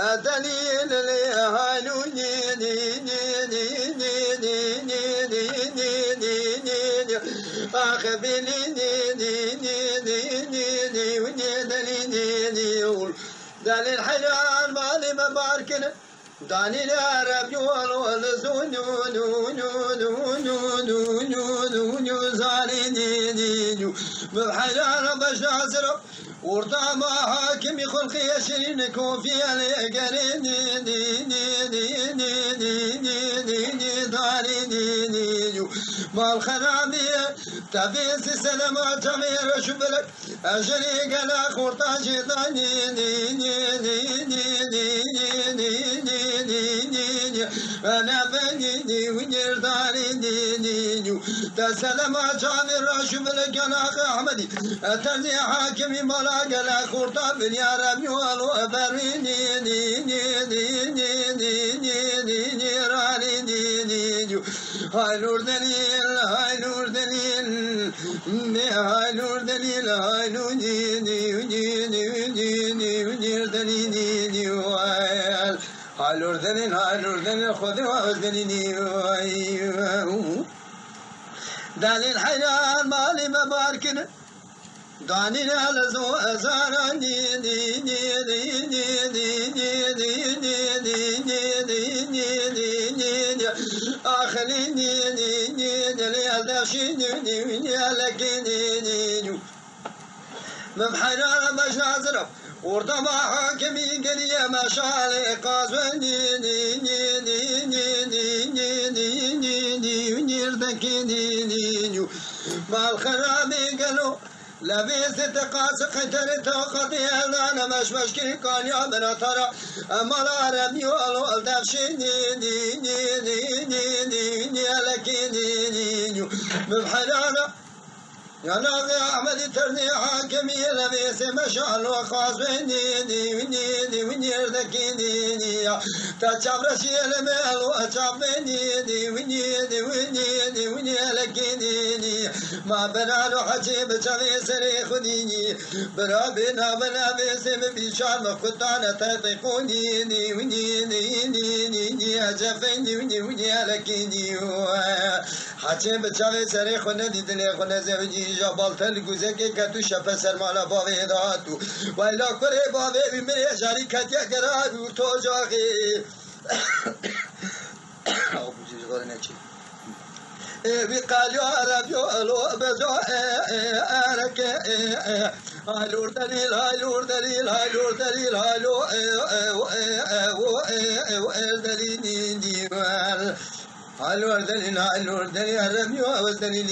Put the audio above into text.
دليل لي هالو ني ني ني ني ني ني ني ني ني ني ني أخبلي ني ني ني ني ني ني وني دليل ني دليل حيران مالي مباركنا داني العرب يقولوا زونو نو نو نو نو نو نو نو نو زاليني بحجار بشازر ورطا ما حاكم خلقي شرين كوفي القريني ني ني ني ني ني ني ني ني داريني ما الخرابية تبيس سلامة جمير شبلك أجري قلا خورطا جيطاني ني ني ني ني ني ني أنا بنيني ونير داريني تسلم جامر شبل جناق أحمدي أتني حاكمي ملا قلا خورطا بن يا ربي والو بريني هاي نور دليل هاي نور دليل هاي نور دليل هاي نور دليل هالور دليل خذي وزنيني دليل حيران مالي مباركنا داني لزو أزارني ني ني ني ني ني ني ني ني ني ني ني ني ني أخلي ني ني ني ني أدشي ني ني لكني ني مبحران مجازرة ورطا ما حاكمي قليا ما شالي قازوني ني ني ني ني ني ني ني ني ني ونيردكني ني ما الخرابي قالوا لبيس تقاس قتلت وقضي أنا مش مشكل كان يا بنا ترى أما العربي والو الدفشي ني ني ني ني ني ني ني لكني ني مبحران يا ناغي أحمد ترني حاكمي لبيس مشعل وقاسبني ني ونير ذكيني تجاب رشي المال وأجابني وني لكيني ما بنالو حجيب جميع سري خديني بنا بنا باسم بيشان مقطعنا تطيقوني وني أجابني وني لكيني حجيب جميع سري خديني دلي خديني جبال تل گوزه که کتو شفه سرمالا باوی داتو ویلا کره باوی بیمری جاری کتیا کرا تو جاغی آبو جیز غاره نچی وقال يا رب يقولو بزو أرك هالور دليل هالور دليل هالور دليل هالور دليل ديوال هالور دليل هالور دليل رب يوال دليل